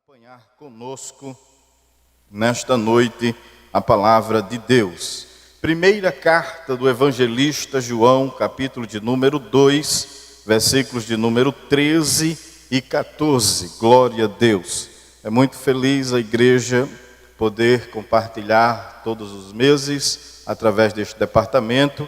acompanhar conosco nesta noite a palavra de Deus. Primeira carta do evangelista João, capítulo de número 2, versículos de número 13 e 14. Glória a Deus. É muito feliz a igreja poder compartilhar todos os meses, através deste departamento,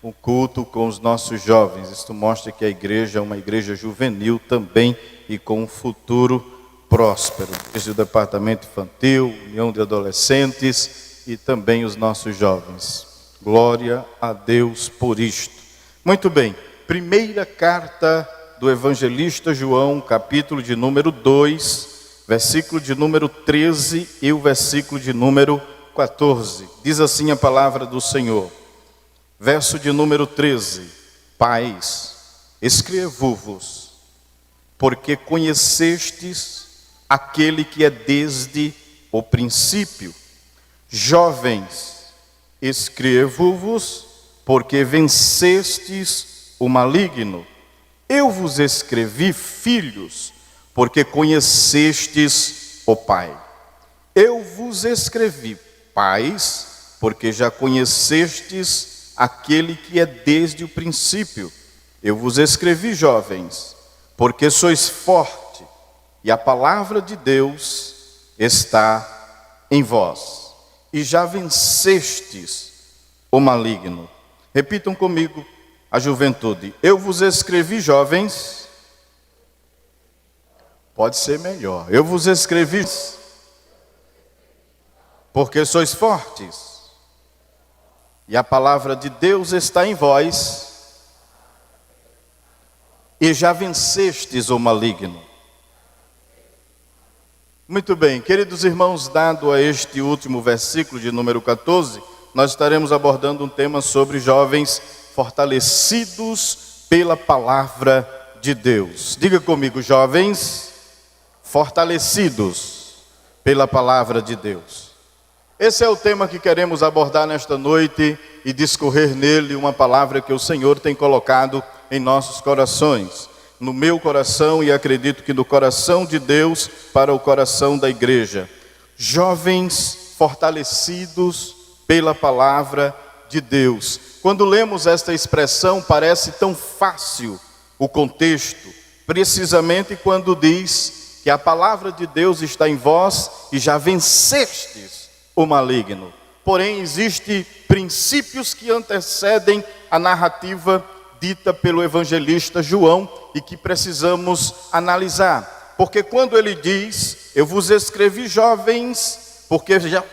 um culto com os nossos jovens. Isto mostra que a igreja é uma igreja juvenil também e com um futuro próspero, desde o departamento infantil, união de adolescentes e também os nossos jovens. Glória a Deus por isto. Muito bem, primeira carta do evangelista João, capítulo de número 2, versículo de número 13 e o versículo de número 14. Diz assim a palavra do Senhor. Verso de número 13. Pais, escrevo-vos, porque conhecestes aquele que é desde o princípio. Jovens, escrevo-vos, porque vencestes o maligno. Eu vos escrevi, filhos, porque conhecestes o Pai. Eu vos escrevi, pais, porque já conhecestes aquele que é desde o princípio. Eu vos escrevi, jovens, porque sois fortes, e a palavra de Deus está em vós, e já vencestes o maligno. Repitam comigo, a juventude. Eu vos escrevi, jovens. Pode ser melhor. Eu vos escrevi porque sois fortes, e a palavra de Deus está em vós, e já vencestes o maligno. Muito bem, queridos irmãos, dado a este último versículo de número 14, nós estaremos abordando um tema sobre jovens fortalecidos pela palavra de Deus. Diga comigo, jovens fortalecidos pela palavra de Deus. Esse é o tema que queremos abordar nesta noite e discorrer nele uma palavra que o Senhor tem colocado em nossos corações. No meu coração e acredito que no coração de Deus para o coração da igreja. Jovens fortalecidos pela palavra de Deus. Quando lemos esta expressão parece tão fácil o contexto, precisamente quando diz que a palavra de Deus está em vós e já vencestes o maligno. Porém, existem princípios que antecedem a narrativa dita pelo evangelista João e que precisamos analisar. Porque quando ele diz, eu vos escrevi, jovens, porque já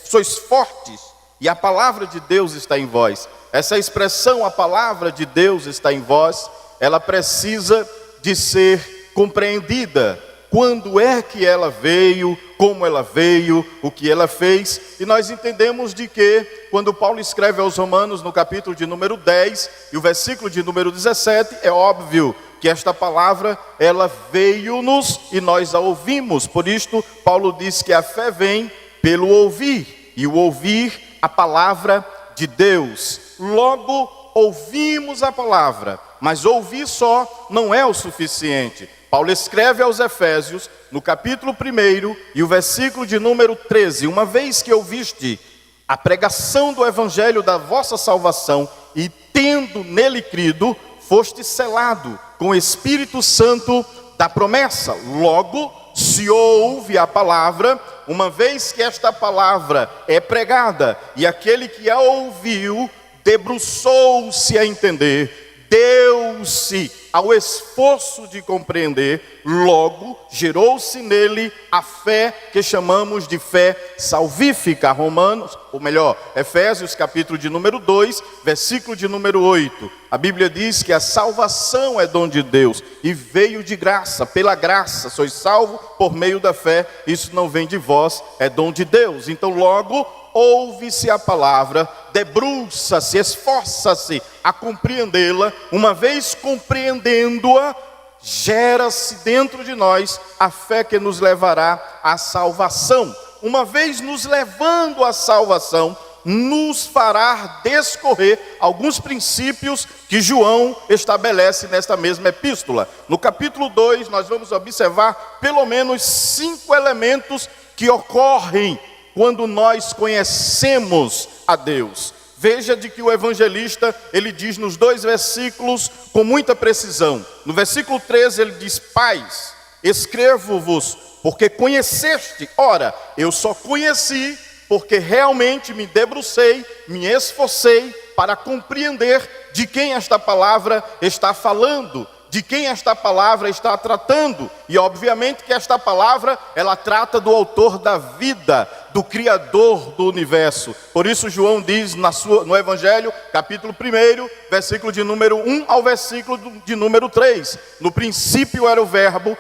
sois fortes e a palavra de Deus está em vós. Essa expressão, a palavra de Deus está em vós, ela precisa de ser compreendida. Quando é que ela veio, como ela veio, o que ela fez. E nós entendemos de que, quando Paulo escreve aos Romanos, no capítulo de número 10, e o versículo de número 17, é óbvio que esta palavra, ela veio-nos e nós a ouvimos. Por isto, Paulo diz que a fé vem pelo ouvir, e o ouvir a palavra de Deus. Logo, ouvimos a palavra, mas ouvir só não é o suficiente. Paulo escreve aos Efésios, no capítulo 1 e o versículo de número 13. Uma vez que ouviste a pregação do evangelho da vossa salvação e tendo nele crido, foste selado com o Espírito Santo da promessa. Logo, se ouve a palavra, uma vez que esta palavra é pregada e aquele que a ouviu debruçou-se a entender, deu-se ao esforço de compreender, logo gerou-se nele a fé que chamamos de fé salvífica. Romanos, ou melhor, Efésios capítulo de número 2, versículo de número 8. A Bíblia diz que a salvação é dom de Deus e veio de graça, pela graça, sois salvo por meio da fé, isso não vem de vós, é dom de Deus. Então logo, ouve-se a palavra, debruça-se, esforça-se a compreendê-la. Uma vez compreendendo-a, gera-se dentro de nós a fé que nos levará à salvação. Uma vez nos levando à salvação, nos fará descorrer alguns princípios que João estabelece nesta mesma epístola. No capítulo 2, nós vamos observar pelo menos 5 elementos que ocorrem quando nós conhecemos a Deus. Veja de que o evangelista, ele diz nos 2 versículos com muita precisão. No versículo 13 ele diz: pais, escrevo-vos porque conheceste. Ora, eu só conheci porque realmente me debrucei, me esforcei para compreender de quem esta palavra está falando, de quem esta palavra está tratando. E obviamente que esta palavra, ela trata do autor da vida, do Criador do universo. Por isso João diz no Evangelho, capítulo 1, versículo de número 1 ao versículo de número 3. No princípio era o Verbo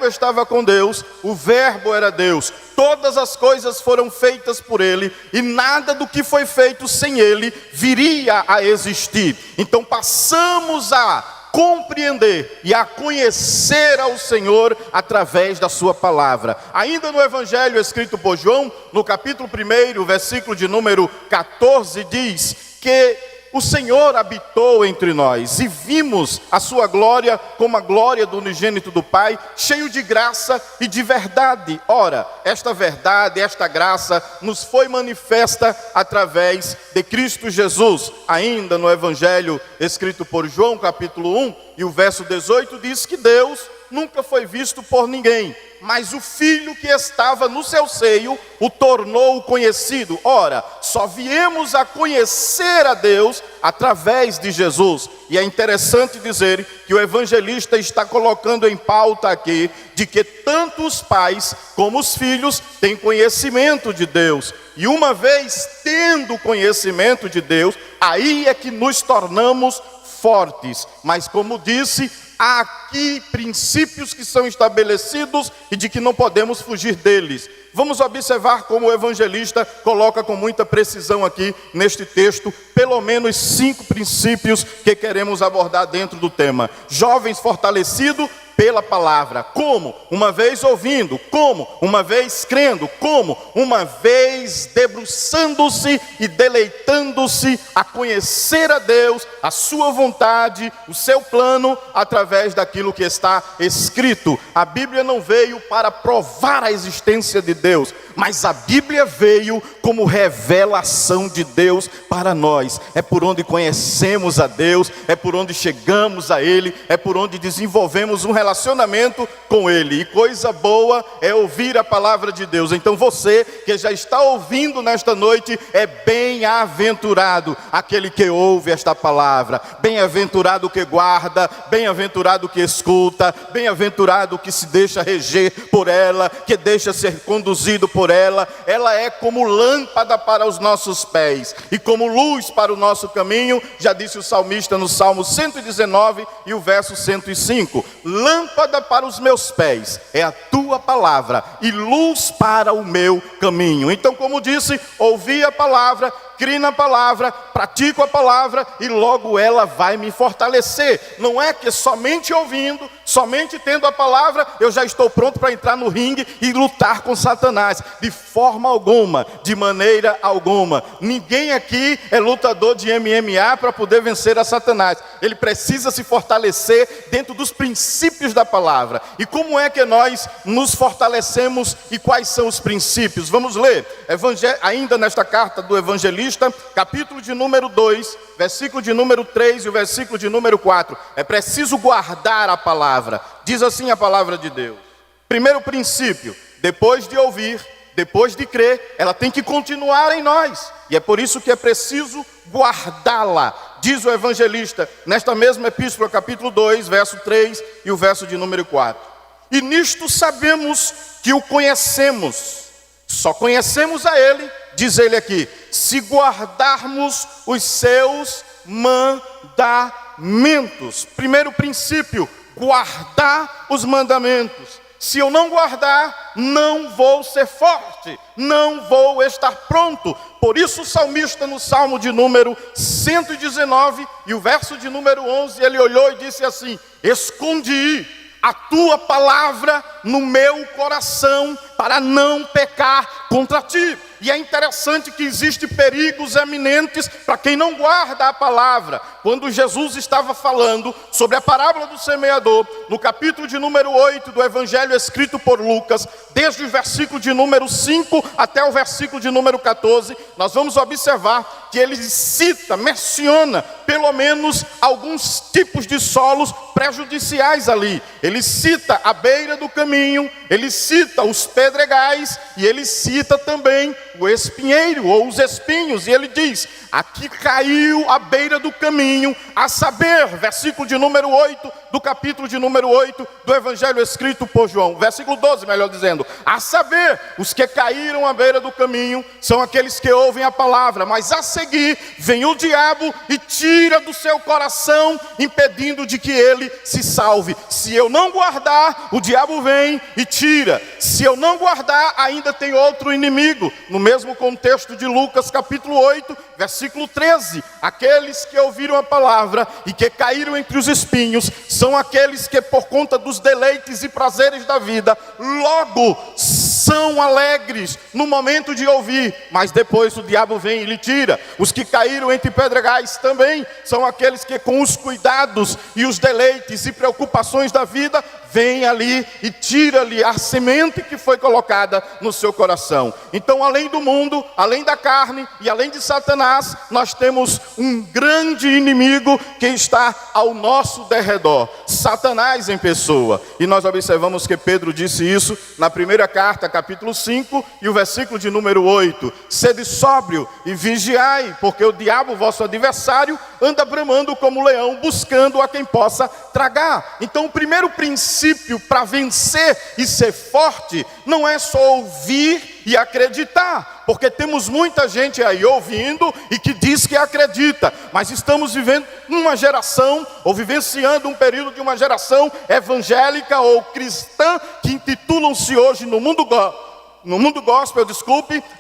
estava com Deus, o Verbo era Deus. Todas as coisas foram feitas por Ele, e nada do que foi feito sem Ele viria a existir. Então passamos a compreender e a conhecer ao Senhor através da sua palavra. Ainda no Evangelho escrito por João, no capítulo 1, versículo de número 14, diz que o Senhor habitou entre nós e vimos a sua glória como a glória do unigênito do Pai, cheio de graça e de verdade. Ora, esta verdade, esta graça nos foi manifesta através de Cristo Jesus. Ainda no Evangelho escrito por João, capítulo 1, e o verso 18 diz que Deus nunca foi visto por ninguém, mas o Filho que estava no seu seio o tornou conhecido. Ora, só viemos a conhecer a Deus através de Jesus. E é interessante dizer que o evangelista está colocando em pauta aqui de que tanto os pais como os filhos têm conhecimento de Deus. E uma vez tendo conhecimento de Deus, aí é que nos tornamos fortes. Mas como disse, há aqui princípios que são estabelecidos e de que não podemos fugir deles. Vamos observar como o evangelista coloca com muita precisão aqui neste texto, pelo menos 5 princípios que queremos abordar dentro do tema. Jovens fortalecidos pela palavra. Como? Uma vez ouvindo. Como? Uma vez crendo. Como? Uma vez debruçando-se e deleitando-se a conhecer a Deus, a sua vontade, o seu plano, através daquilo que está escrito. A Bíblia não veio para provar a existência de Deus, mas a Bíblia veio como revelação de Deus para nós. É por onde conhecemos a Deus, é por onde chegamos a Ele, é por onde desenvolvemos um relacionamento com Ele. E coisa boa é ouvir a palavra de Deus. Então você que já está ouvindo nesta noite, é bem-aventurado aquele que ouve esta palavra. Bem-aventurado o que guarda, bem-aventurado o que escuta, bem-aventurado o que se deixa reger por ela, que deixa ser conduzido por ela. Ela é como lâmpada para os nossos pés e como luz para o nosso caminho, já disse o salmista no Salmo 119 e o verso 105. Lâmpada para os meus pés é a tua palavra e luz para o meu caminho. Então, como disse, ouvi a palavra, criei na palavra, pratico a palavra e logo ela vai me fortalecer. Não é que somente ouvindo, somente tendo a palavra, eu já estou pronto para entrar no ringue e lutar com Satanás. De forma alguma, de maneira alguma. Ninguém aqui é lutador de MMA para poder vencer a Satanás. Ele precisa se fortalecer dentro dos princípios da palavra. E como é que nós nos fortalecemos e quais são os princípios? Vamos ler, ainda nesta carta do evangelista, capítulo de número 2, versículo de número 3 e o versículo de número 4. É preciso guardar a palavra. Diz assim a palavra de Deus. Primeiro princípio, depois de ouvir, depois de crer, ela tem que continuar em nós. E é por isso que é preciso guardá-la. Diz o evangelista, nesta mesma epístola, capítulo 2, verso 3 e o verso de número 4. E nisto sabemos que o conhecemos. Só conhecemos a Ele, diz ele aqui, se guardarmos os seus mandamentos. Primeiro princípio, guardar os mandamentos. Se eu não guardar, não vou ser forte, não vou estar pronto. Por isso o salmista no Salmo de número 119 e o verso de número 11, ele olhou e disse assim: escondi a tua palavra no meu coração para não pecar contra ti. E é interessante que existem perigos eminentes para quem não guarda a palavra. Quando Jesus estava falando sobre a parábola do semeador, no capítulo de número 8 do Evangelho escrito por Lucas, desde o versículo de número 5 até o versículo de número 14, nós vamos observar que ele cita, menciona pelo menos alguns tipos de solos prejudiciais ali. Ele cita a beira do caminho, ele cita os pedregais e ele cita também o espinheiro ou os espinhos. E ele diz: aqui caiu à beira do caminho, a saber, versículo de número 8 do capítulo de número 8 do Evangelho escrito por João, versículo 12, melhor dizendo, a saber, os que caíram à beira do caminho são aqueles que ouvem a palavra, mas a seguir vem o diabo e tira do seu coração, impedindo de que ele se salve. Se eu não guardar, o diabo vem e tira. Se eu não guardar, ainda tem outro inimigo. No mesmo contexto de Lucas capítulo 8, versículo 13, aqueles que ouviram a palavra e que caíram entre os espinhos, são aqueles que por conta dos deleites e prazeres da vida, logo são alegres no momento de ouvir, mas depois o diabo vem e lhe tira. Os que caíram entre pedregais também são aqueles que com os cuidados e os deleites e preocupações da vida, vem ali e tira-lhe a semente que foi colocada no seu coração. Então, além do mundo, além da carne e além de Satanás, nós temos um grande inimigo que está ao nosso derredor, Satanás em pessoa. E nós observamos que Pedro disse isso na primeira carta, capítulo 5 e o versículo de número 8. Sede sóbrio e vigiai, porque o diabo, vosso adversário, anda bramando como leão, buscando a quem possa tragar. Então, o primeiro princípio para vencer e ser forte não é só ouvir e acreditar, porque temos muita gente aí ouvindo e que diz que acredita, mas estamos vivendo uma geração, ou vivenciando um período de uma geração evangélica ou cristã, que intitulam-se hoje no mundo gospel,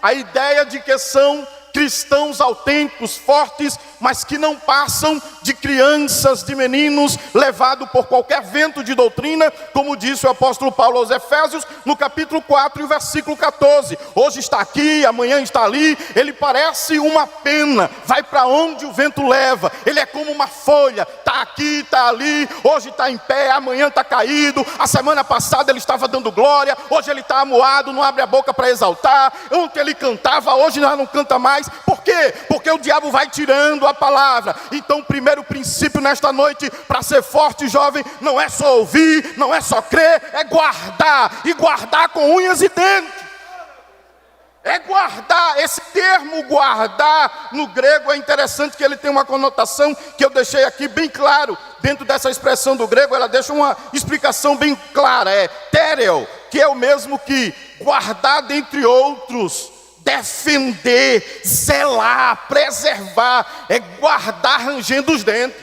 a ideia de que são cristãos autênticos, fortes, mas que não passam de crianças, de meninos, levados por qualquer vento de doutrina, como disse o apóstolo Paulo aos Efésios, no capítulo 4 e o versículo 14. Hoje está aqui, amanhã está ali, ele parece uma pena, vai para onde o vento leva, ele é como uma folha, está aqui, está ali, hoje está em pé, amanhã está caído, a semana passada ele estava dando glória, hoje ele está amuado, não abre a boca para exaltar, ontem ele cantava, hoje já não canta mais. Por quê? Porque o diabo vai tirando a palavra. Então o primeiro princípio nesta noite, para ser forte, jovem, não é só ouvir, não é só crer, é guardar, e guardar com unhas e dentes. É guardar. Esse termo guardar no grego é interessante, que ele tem uma conotação que eu deixei aqui bem claro. Dentro dessa expressão do grego, ela deixa uma explicação bem clara, é tereo, que é o mesmo que guardar dentre outros, defender, zelar, preservar, é guardar rangendo os dentes.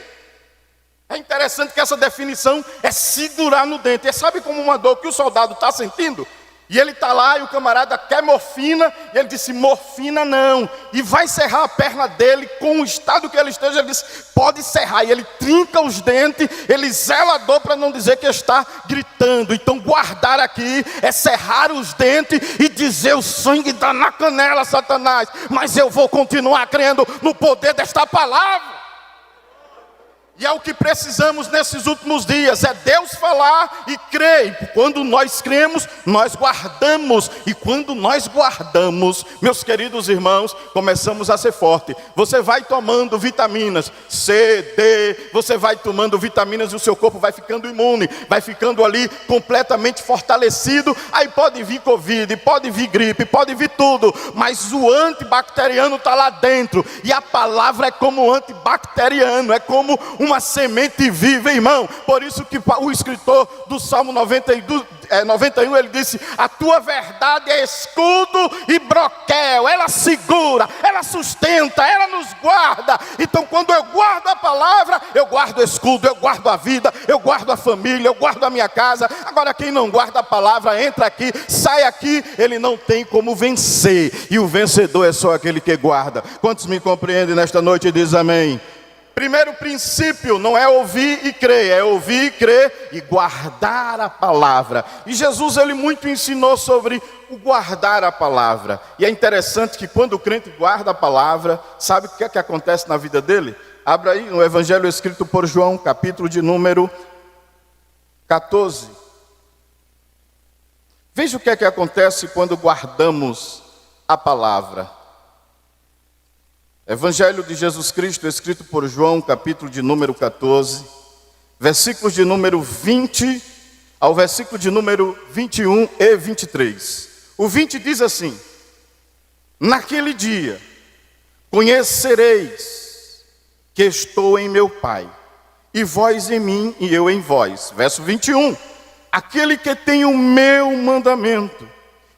É interessante que essa definição é segurar no dente. E sabe como uma dor que o soldado está sentindo? E ele está lá e o camarada quer morfina, e ele disse: morfina não. E vai serrar a perna dele, com o estado que ele esteja, ele diz: pode serrar. E ele trinca os dentes, ele zela a dor para não dizer que está gritando. Então guardar aqui é serrar os dentes e dizer: o sangue está na canela, Satanás, mas eu vou continuar crendo no poder desta palavra. E é o que precisamos nesses últimos dias, é Deus falar e crer. E quando nós cremos, nós guardamos. E quando nós guardamos, meus queridos irmãos, começamos a ser forte. Você vai tomando vitaminas C, D, você vai tomando vitaminas e o seu corpo vai ficando imune, vai ficando ali completamente fortalecido. Aí pode vir Covid, pode vir gripe, pode vir tudo, mas o antibacteriano está lá dentro. E a palavra é como antibacteriano, é como uma semente viva, irmão. Por isso que o escritor do Salmo 91, ele disse: a tua verdade é escudo e broquel, ela segura, ela sustenta, ela nos guarda. Então quando eu guardo a palavra, eu guardo o escudo, eu guardo a vida, eu guardo a família, eu guardo a minha casa. Agora quem não guarda a palavra, entra aqui, sai aqui, ele não tem como vencer. E o vencedor é só aquele que guarda. Quantos me compreendem nesta noite e diz amém? Primeiro princípio não é ouvir e crer, é ouvir, crer e guardar a palavra. E Jesus, ele muito ensinou sobre o guardar a palavra. E é interessante que quando o crente guarda a palavra, sabe o que é que acontece na vida dele? Abra aí no Evangelho escrito por João, capítulo de número 14. Veja o que é que acontece quando guardamos a palavra. Evangelho de Jesus Cristo, escrito por João, capítulo de número 14, versículos de número 20 ao versículo de número 21 e 23. O 20 diz assim: naquele dia conhecereis que estou em meu Pai, e vós em mim e eu em vós. Verso 21, aquele que tem o meu mandamento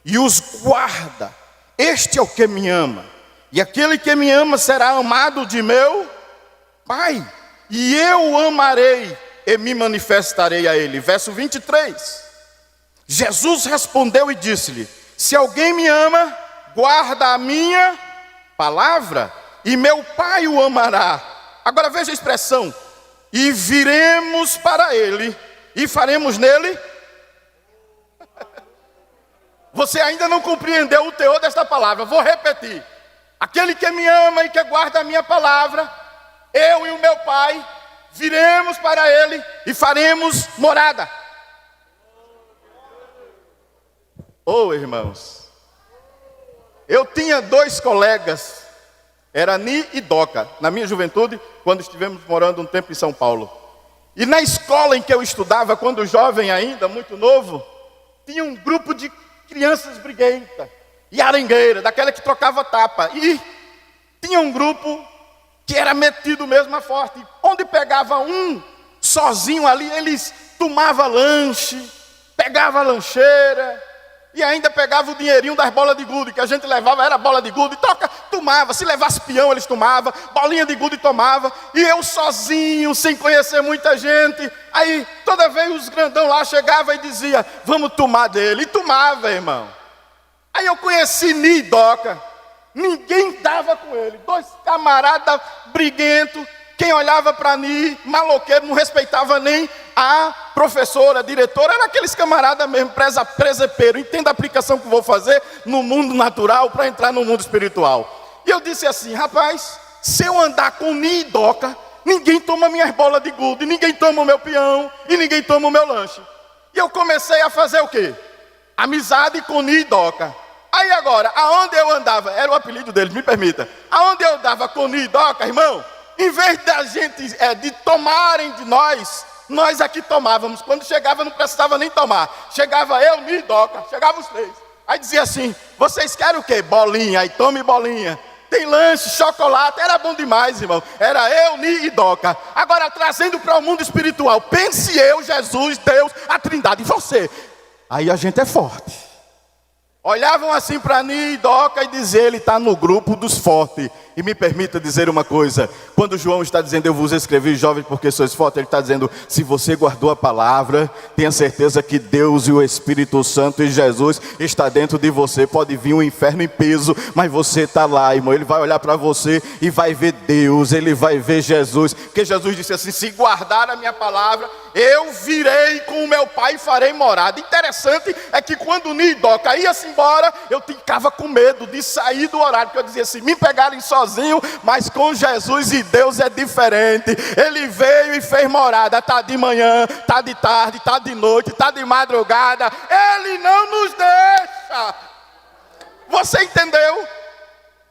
e os guarda, este é o que me ama. E aquele que me ama será amado de meu Pai, e eu o amarei e me manifestarei a ele. Verso 23, Jesus respondeu e disse-lhe: se alguém me ama, guarda a minha palavra, e meu Pai o amará. Agora veja a expressão: e viremos para ele, e faremos nele. Você ainda não compreendeu o teor desta palavra, vou repetir. Aquele que me ama e que guarda a minha palavra, eu e o meu Pai, viremos para ele e faremos morada. Oh, irmãos, eu tinha dois colegas, era Ni e Doca, na minha juventude, quando estivemos morando um tempo em São Paulo. E na escola em que eu estudava, quando jovem ainda, muito novo, tinha um grupo de crianças briguentas e arengueira, daquela que trocava tapa. E tinha um grupo que era metido mesmo a forte. Onde pegava um sozinho ali, eles tomavam lanche, pegava a lancheira e ainda pegava o dinheirinho das bolas de gude, que a gente levava, era bola de gude, tomava. Se levasse peão, eles tomavam, bolinha de gude tomava. E eu sozinho, sem conhecer muita gente. Aí toda vez os grandão lá chegavam e dizia: vamos tomar dele. E tomava, irmão. Aí eu conheci Ni e Doca, ninguém dava com ele, dois camaradas briguentos. Quem olhava para Ni, maloqueiro, não respeitava nem a professora, a diretora, era aqueles camaradas mesmo, presepeiro. Entenda a aplicação que eu vou fazer no mundo natural para entrar no mundo espiritual. E eu disse assim: rapaz, se eu andar com Ni e Doca, ninguém toma minhas bolas de gude, ninguém toma o meu peão e ninguém toma o meu lanche. E eu comecei a fazer o quê? Amizade com Ni e Doca. Aí agora, aonde eu andava, era o apelido deles, me permita. Aonde eu andava com Ni e Doca, irmão, em vez da gente de tomarem de nós aqui tomávamos. Quando chegava não precisava nem tomar. Chegava eu, Ni e Doca, chegava os três. Aí dizia assim: vocês querem o quê? Bolinha, aí tome bolinha. Tem lanche, chocolate, era bom demais, irmão. Era eu, Ni e Doca. Agora trazendo para o mundo espiritual, pense eu, Jesus, Deus, a Trindade e você. Aí a gente é forte. Olhavam assim para Ni e Doca e diziam: ele está no grupo dos fortes. E me permita dizer uma coisa: quando João está dizendo eu vos escrevi jovens porque sois fortes, ele está dizendo: se você guardou a palavra, tenha certeza que Deus e o Espírito Santo e Jesus está dentro de você. Pode vir um inferno em peso, mas você está lá, irmão. Ele vai olhar para você e vai ver Deus, ele vai ver Jesus. Porque Jesus disse assim: se guardar a minha palavra, eu virei com o meu Pai e farei morada. Interessante é que quando Ni e Doca ia-se embora, eu ficava com medo de sair do horário, porque eu dizia assim: me pegarem sozinho, mas com Jesus e Deus é diferente. Ele veio e fez morada, está de manhã, está de tarde, está de noite, está de madrugada. Ele não nos deixa. Você entendeu?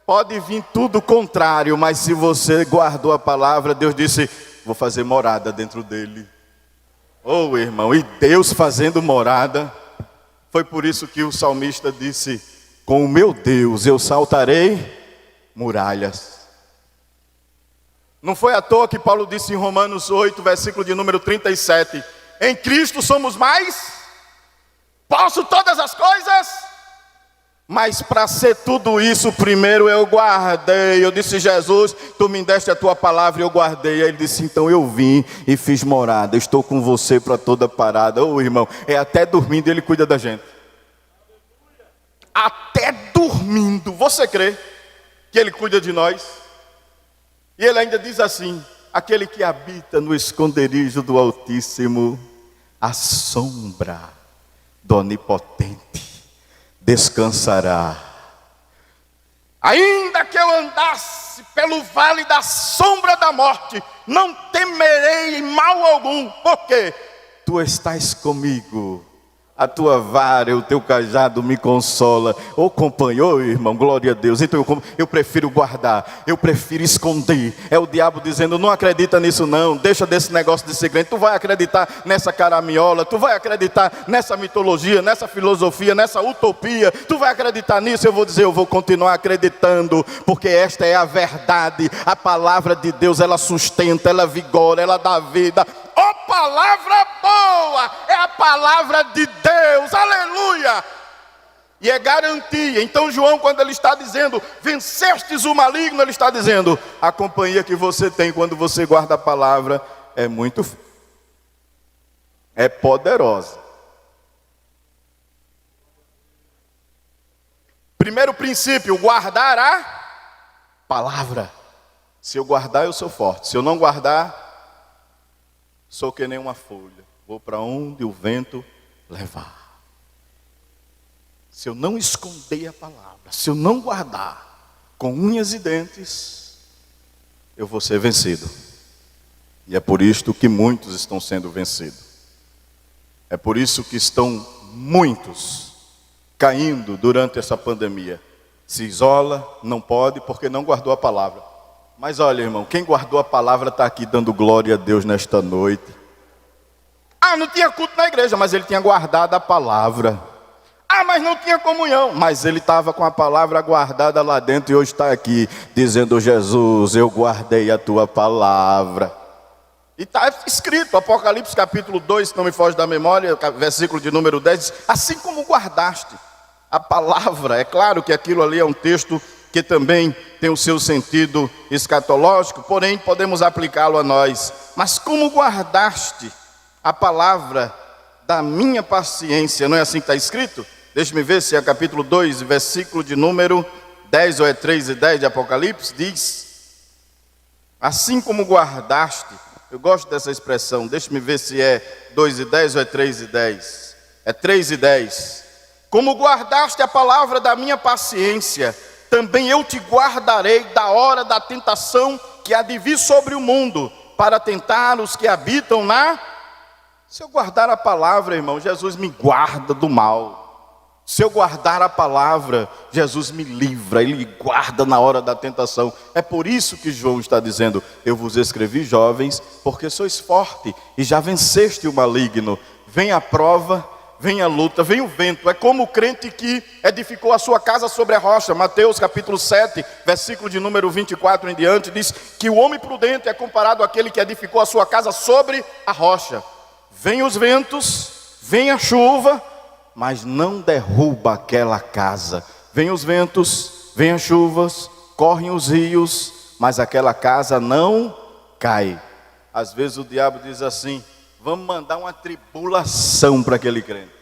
Pode vir tudo contrário, mas se você guardou a palavra, Deus disse: vou fazer morada dentro dele. Oh, irmão, e Deus fazendo morada. Foi por isso que o salmista disse: com o meu Deus eu saltarei muralhas. Não foi à toa que Paulo disse em Romanos 8, versículo de número 37: em Cristo somos mais, posso todas as coisas, mas para ser tudo isso, primeiro eu guardei. Eu disse: Jesus, tu me deste a tua palavra e eu guardei. Aí ele disse: então eu vim e fiz morada, estou com você para toda parada. Ô irmão, é até dormindo ele cuida da gente. Até dormindo, você crê que ele cuida de nós? E ele ainda diz assim: aquele que habita no esconderijo do Altíssimo, à sombra do Onipotente descansará. Ainda que eu andasse pelo vale da sombra da morte, não temerei mal algum, porque tu estás comigo. A tua vara e o teu cajado me consola. Ô companheiro, irmão, glória a Deus. Então eu prefiro guardar, eu prefiro esconder. É o diabo dizendo, não acredita nisso não, deixa desse negócio de segredo. Tu vai acreditar nessa caraminhola, tu vai acreditar nessa mitologia, nessa filosofia, nessa utopia. Tu vai acreditar nisso, eu vou dizer, eu vou continuar acreditando, porque esta é a verdade. A palavra de Deus, ela sustenta, ela vigora, ela dá vida. Ó palavra boa, é a palavra de Deus, aleluia, e é garantia. Então João, quando ele está dizendo, vencestes o maligno, ele está dizendo, a companhia que você tem quando você guarda a palavra é poderosa. Primeiro princípio, guardar a palavra. Se eu guardar, eu sou forte. Se eu não guardar, sou que nem uma folha, vou para onde o vento levar. Se eu não esconder a palavra, se eu não guardar com unhas e dentes, eu vou ser vencido. E é por isto que muitos estão sendo vencidos. É por isso que estão muitos caindo durante essa pandemia. Se isola, não pode, porque não guardou a palavra. Mas olha, irmão, quem guardou a palavra está aqui dando glória a Deus nesta noite. Não tinha culto na igreja, mas ele tinha guardado a palavra. Mas não tinha comunhão, mas ele estava com a palavra guardada lá dentro e hoje está aqui, dizendo, Jesus, eu guardei a tua palavra. E está escrito, Apocalipse capítulo 2, se não me foge da memória, versículo de número 10, diz, assim como guardaste a palavra. É claro que aquilo ali é um texto que também tem o seu sentido escatológico, porém podemos aplicá-lo a nós. Mas como guardaste a palavra da minha paciência? Não é assim que está escrito? Deixe-me ver se é capítulo 2, versículo de número 10, ou é 3 e 10 de Apocalipse, diz, assim como guardaste, eu gosto dessa expressão, deixe-me ver se é 2 e 10 ou é 3 e 10, é 3 e 10, como guardaste a palavra da minha paciência, também eu te guardarei da hora da tentação que há de vir sobre o mundo, para tentar os que habitam na... Se eu guardar a palavra, irmão, Jesus me guarda do mal. Se eu guardar a palavra, Jesus me livra, Ele guarda na hora da tentação. É por isso que João está dizendo, eu vos escrevi, jovens, porque sois fortes e já venceste o maligno. Vem a prova, vem a luta, vem o vento. É como o crente que edificou a sua casa sobre a rocha. Mateus capítulo 7, versículo de número 24 em diante, diz que o homem prudente é comparado àquele que edificou a sua casa sobre a rocha. Vem os ventos, vem a chuva, mas não derruba aquela casa. Vem os ventos, vem as chuvas, correm os rios, mas aquela casa não cai. Às vezes o diabo diz assim, vamos mandar uma tribulação para aquele crente.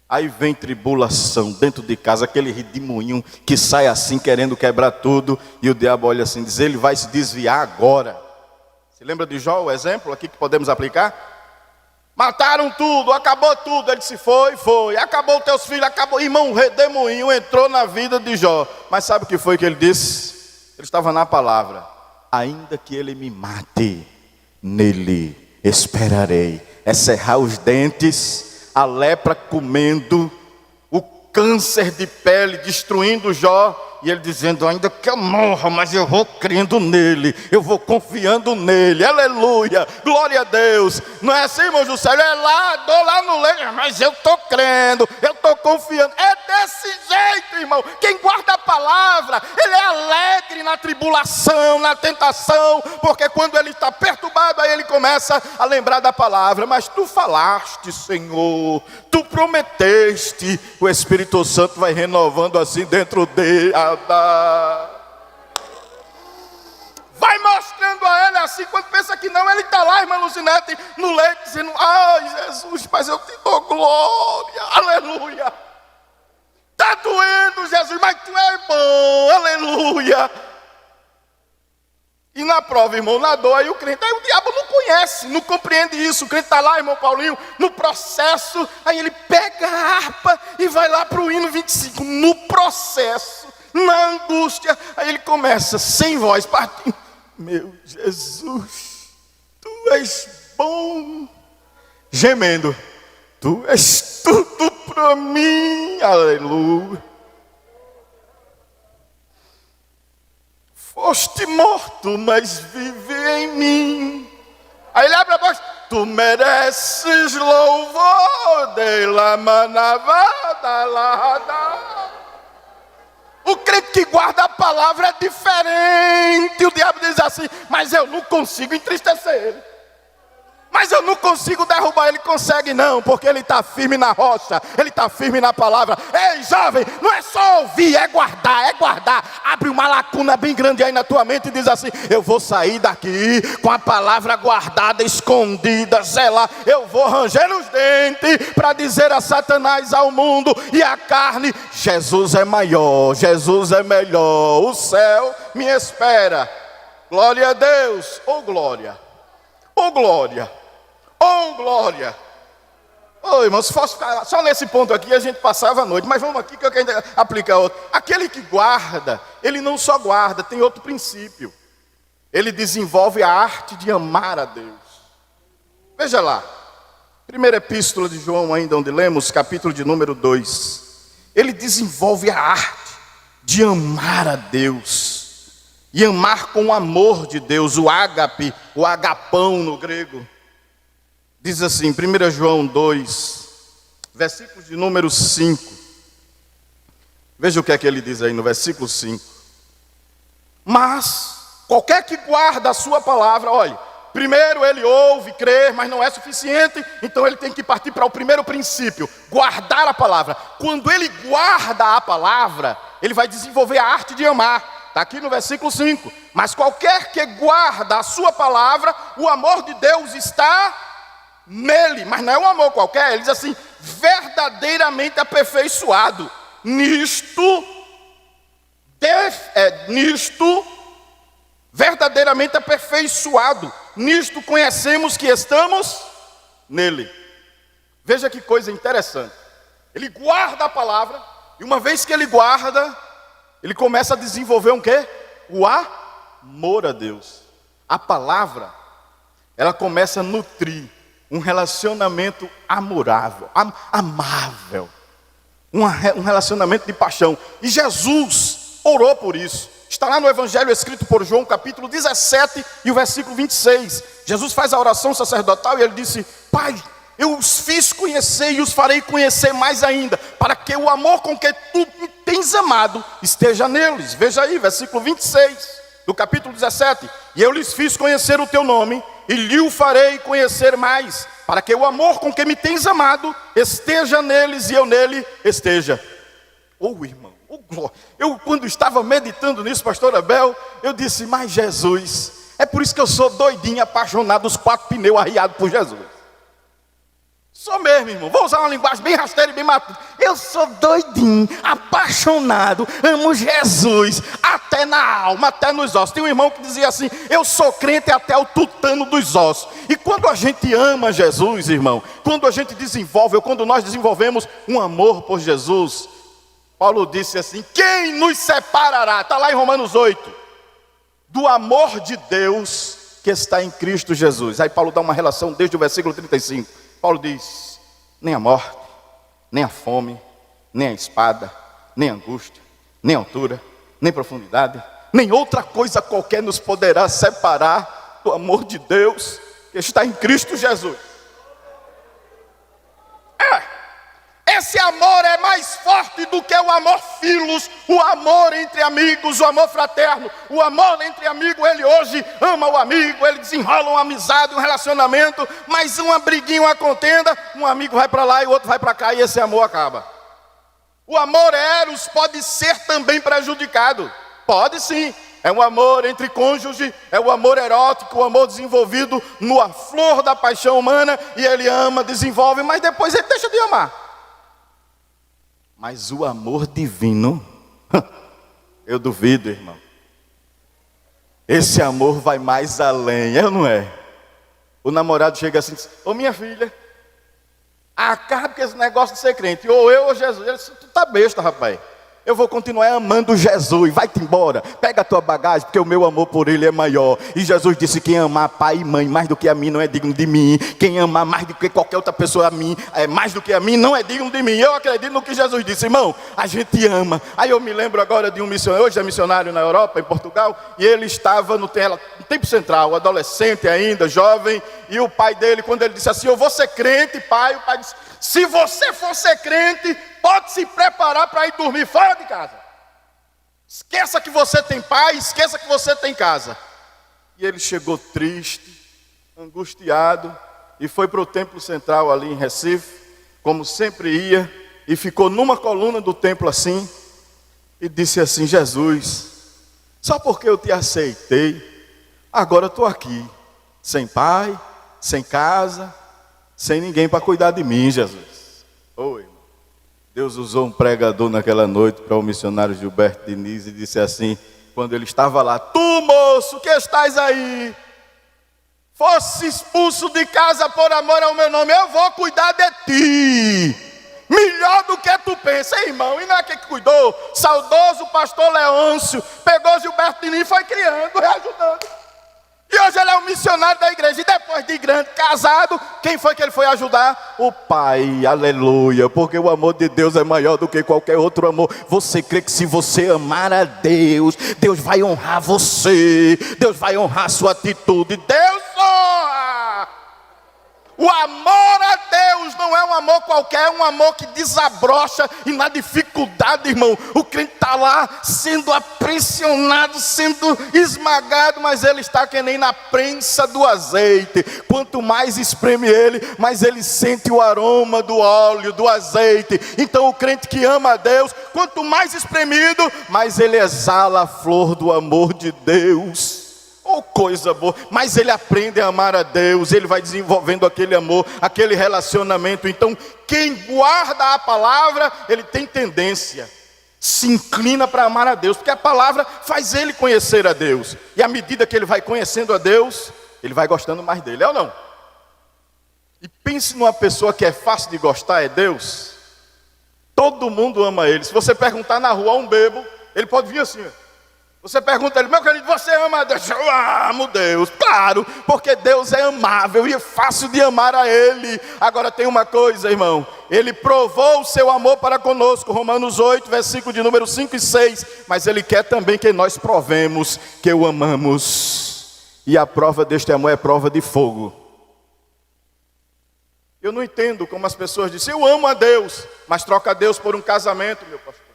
Aí vem tribulação dentro de casa, aquele redemoinho que sai assim querendo quebrar tudo. E o diabo olha assim, diz, ele vai se desviar agora. Se lembra de Jó, o exemplo aqui que podemos aplicar? Mataram tudo, acabou tudo. Ele disse, foi, acabou teus filhos, acabou. Irmão, o redemoinho entrou na vida de Jó. Mas sabe o que foi que ele disse? Ele estava na palavra, ainda que ele me mate, nele esperarei. É cerrar os dentes, a lepra comendo, o câncer de pele destruindo Jó. E ele dizendo, ainda que eu morra, mas eu vou crendo nele, eu vou confiando nele, aleluia, glória a Deus. Não é assim, irmão Juscelio, é lá, dou lá no leite, mas eu estou crendo, eu estou confiando. É desse jeito, irmão. Quem guarda a palavra, ele é alegre na tribulação, na tentação, porque quando ele está perturbado, aí ele começa a lembrar da palavra. Mas tu falaste, Senhor, tu prometeste, o Espírito Santo vai renovando assim dentro dele. Vai mostrando a ele assim, quando pensa que não, ele está lá, irmã Lucinete, no leite, dizendo, ai Jesus, mas eu te dou glória, aleluia. Está doendo, Jesus, mas tu é bom, aleluia. E na prova, irmão, na dor, aí o crente, aí o diabo não conhece, não compreende isso. O crente está lá, irmão Paulinho, no processo, aí ele pega a harpa e vai lá para o hino 25. No processo, na angústia, aí ele começa, sem voz, partindo. Meu Jesus, tu és bom. Gemendo, tu és tudo para mim, aleluia. Foste morto, mas vive em mim. Aí ele abre a boca. Tu mereces louvor de la manavada lahada. O crente que guarda a palavra é diferente. O diabo diz assim, mas eu não consigo entristecer ele. Mas eu não consigo derrubar ele. Consegue não, porque ele está firme na rocha. Ele está firme na palavra. Ei, jovem, não é só ouvir, é guardar, é guardar. Abre uma lacuna bem grande aí na tua mente e diz assim, eu vou sair daqui com a palavra guardada, escondida, zelar. Eu vou ranger os dentes para dizer a Satanás, ao mundo e à carne, Jesus é maior, Jesus é melhor. O céu me espera. Glória a Deus. Oh glória, oh glória, oh glória. Ô irmão, se fosse ficar só nesse ponto aqui, a gente passava a noite. Mas vamos aqui que eu quero aplicar outro. Aquele que guarda, ele não só guarda, tem outro princípio. Ele desenvolve a arte de amar a Deus. Veja lá, primeira epístola de João ainda, onde lemos, capítulo de número 2. Ele desenvolve a arte de amar a Deus. E amar com o amor de Deus, o ágape, o agapão no grego. Diz assim, 1 João 2, versículo de número 5. Veja o que é que ele diz aí no versículo 5. Mas, qualquer que guarda a sua palavra, olha, primeiro ele ouve, crê, mas não é suficiente, então ele tem que partir para o primeiro princípio, guardar a palavra. Quando ele guarda a palavra, ele vai desenvolver a arte de amar. Está aqui no versículo 5. Mas qualquer que guarda a sua palavra, o amor de Deus está nele. Mas não é um amor qualquer, ele diz assim, verdadeiramente aperfeiçoado. Nisto, verdadeiramente aperfeiçoado. Nisto conhecemos que estamos nele. Veja que coisa interessante. Ele guarda a palavra, e uma vez que ele guarda, ele começa a desenvolver um quê? O amor a Deus. A palavra, ela começa a nutrir um relacionamento amorável, amável. Um relacionamento de paixão. E Jesus orou por isso. Está lá no Evangelho escrito por João, capítulo 17 e o versículo 26. Jesus faz a oração sacerdotal e ele disse, Pai, eu os fiz conhecer e os farei conhecer mais ainda, para que o amor com que tu me tens amado esteja neles. Veja aí, versículo 26 do capítulo 17. E eu lhes fiz conhecer o teu nome, e lhe o farei conhecer mais, para que o amor com que me tens amado esteja neles e eu nele esteja. Oh irmão, oh glória. Eu quando estava meditando nisso, pastor Abel, eu disse, mas Jesus, é por isso que eu sou doidinho, apaixonado, os 4 pneus arriados por Jesus. Sou mesmo, irmão. Vou usar uma linguagem bem rasteira e bem matuta. Eu sou doidinho, apaixonado, amo Jesus, até na alma, até nos ossos. Tem um irmão que dizia assim, eu sou crente até o tutano dos ossos. E quando a gente ama Jesus, irmão, quando a gente desenvolve, ou quando nós desenvolvemos um amor por Jesus, Paulo disse assim, quem nos separará? Está lá em Romanos 8. Do amor de Deus que está em Cristo Jesus. Aí Paulo dá uma relação desde o versículo 35. Paulo diz, nem a morte, nem a fome, nem a espada, nem a angústia, nem a altura, nem profundidade, nem outra coisa qualquer nos poderá separar do amor de Deus que está em Cristo Jesus. Esse amor é mais forte do que o amor filos, o amor entre amigos, o amor fraterno. O amor entre amigos, ele hoje ama o amigo, ele desenrola uma amizade, um relacionamento, mas uma briguinha, uma contenda, um amigo vai para lá e o outro vai para cá e esse amor acaba. O amor eros pode ser também prejudicado, pode sim. É um amor entre cônjuge, é o amor erótico, o amor desenvolvido na flor da paixão humana, e ele ama, desenvolve, mas depois ele deixa de amar. Mas o amor divino, eu duvido, irmão. Esse amor vai mais além, é ou não é? O namorado chega assim e diz: ô minha filha, acaba com esse negócio de ser crente, ou eu ou Jesus. Ele disse: tu tá besta, rapaz. Eu vou continuar amando Jesus, vai-te embora, pega a tua bagagem, porque o meu amor por ele é maior. E Jesus disse: quem amar pai e mãe mais do que a mim não é digno de mim. Quem amar mais do que qualquer outra pessoa a mim, mais do que a mim, não é digno de mim. Eu acredito no que Jesus disse, irmão, a gente ama. Aí eu me lembro agora de um missionário, hoje é missionário na Europa, em Portugal, e ele estava no tempo central, adolescente ainda, jovem, e o pai dele, quando ele disse assim: eu vou ser crente, pai, o pai disse: se você for ser crente, pode se preparar para ir dormir fora de casa. Esqueça que você tem pai, esqueça que você tem casa. E ele chegou triste, angustiado, e foi para o templo central ali em Recife, como sempre ia, e ficou numa coluna do templo assim, e disse assim: Jesus, só porque eu te aceitei, agora eu estou aqui, sem pai, sem casa, sem ninguém para cuidar de mim, Jesus. Oi. Deus usou um pregador naquela noite para o missionário Gilberto Diniz e disse assim, quando ele estava lá: tu, moço, que estás aí, fosse expulso de casa por amor ao meu nome, eu vou cuidar de ti, melhor do que tu pensa, irmão. E não é quem que cuidou? Saudoso pastor Leôncio pegou Gilberto Diniz e foi criando, reajudando. E hoje ele é um missionário da igreja. E depois de grande, casado, quem foi que ele foi ajudar? O pai, aleluia. Porque o amor de Deus é maior do que qualquer outro amor. Você crê que se você amar a Deus, Deus vai honrar você, Deus vai honrar a sua atitude. Deus honra. O amor a Deus não é um amor qualquer, é um amor que desabrocha. E na dificuldade, irmão, o crente está lá sendo aprisionado, sendo esmagado, mas ele está que nem na prensa do azeite. Quanto mais espreme ele, mais ele sente o aroma do óleo, do azeite. Então o crente que ama a Deus, quanto mais espremido, mais ele exala a flor do amor de Deus. Oh, coisa boa. Mas ele aprende a amar a Deus, ele vai desenvolvendo aquele amor, aquele relacionamento. Então quem guarda a palavra, ele tem tendência, se inclina para amar a Deus, porque a palavra faz ele conhecer a Deus. E à medida que ele vai conhecendo a Deus, ele vai gostando mais dele, é ou não? E pense numa pessoa que é fácil de gostar, é Deus. Todo mundo ama ele. Se você perguntar na rua a um bebo, ele pode vir assim, você pergunta a ele: meu querido, você ama a Deus? Eu amo Deus, claro, porque Deus é amável e é fácil de amar a Ele. Agora tem uma coisa, irmão, Ele provou o seu amor para conosco, Romanos 8, versículo de número 5 e 6, mas Ele quer também que nós provemos que o amamos, e a prova deste amor é prova de fogo. Eu não entendo como as pessoas dizem: eu amo a Deus, mas troca Deus por um casamento, meu pastor.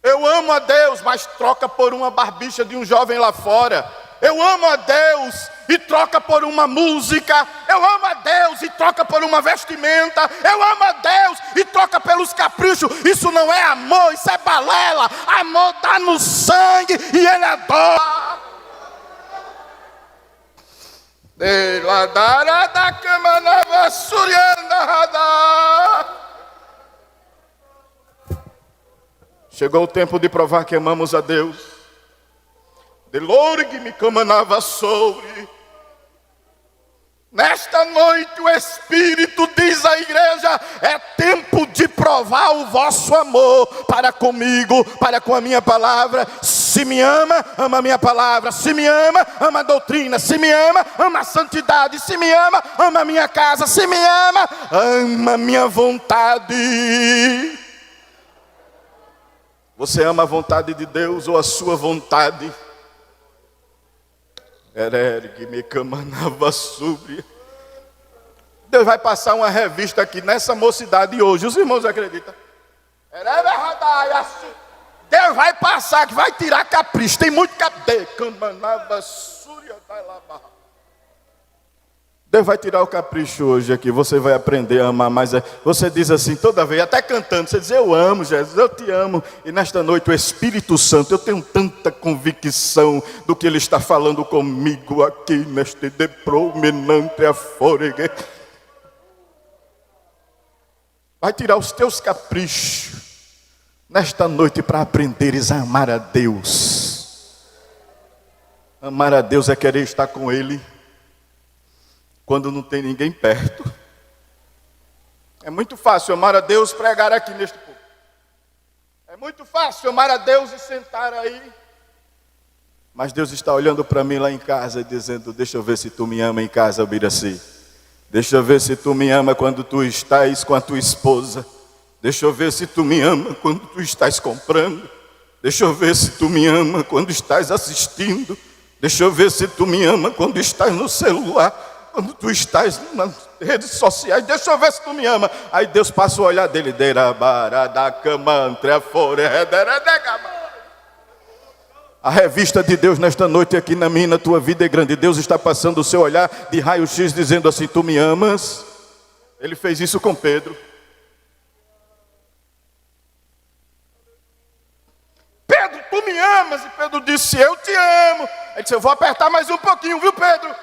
Eu amo a Deus, mas troca por uma barbicha de um jovem lá fora. Eu amo a Deus e troca por uma música. Eu amo a Deus e troca por uma vestimenta. Eu amo a Deus e troca pelos caprichos. Isso não é amor, isso é balela. Amor está no sangue e Ele adora. Chegou o tempo de provar que amamos a Deus. Nesta noite o Espírito diz à igreja: é tempo de provar o vosso amor para comigo, para com a minha palavra. Se me ama, ama a minha palavra. Se me ama, ama a doutrina. Se me ama, ama a santidade. Se me ama, ama a minha casa. Se me ama, ama a minha vontade. Você ama a vontade de Deus ou a sua vontade? Deus vai passar uma revista aqui nessa mocidade hoje. Os irmãos acreditam? Deus vai passar, que vai tirar capricho. Tem muito capricho. Deus vai tirar o capricho hoje aqui. Você vai aprender a amar mais. Você diz assim toda vez, até cantando, você diz: eu amo Jesus, eu te amo. E nesta noite o Espírito Santo, eu tenho tanta convicção do que Ele está falando comigo aqui neste deprominante aforegue. Vai tirar os teus caprichos nesta noite para aprenderes a amar a Deus. Amar a Deus é querer estar com Ele quando não tem ninguém perto. É muito fácil amar a Deus pregar aqui neste púlpito. É muito fácil amar a Deus e sentar aí. Mas Deus está olhando para mim lá em casa e dizendo: deixa eu ver se tu me ama em casa, Biraci. Deixa eu ver se tu me ama quando tu estás com a tua esposa. Deixa eu ver se tu me ama quando tu estás comprando. Deixa eu ver se tu me ama quando estás assistindo. Deixa eu ver se tu me ama quando estás no celular, quando tu estás nas redes sociais. Deixa eu ver se tu me ama. Aí Deus passa o olhar dele. A revista de Deus nesta noite aqui na minha, na tua vida é grande. Deus está passando o seu olhar de raio-x dizendo assim: tu me amas? Ele fez isso com Pedro. Pedro, tu me amas? E Pedro disse: eu te amo. Ele disse: eu vou apertar mais um pouquinho, viu, Pedro?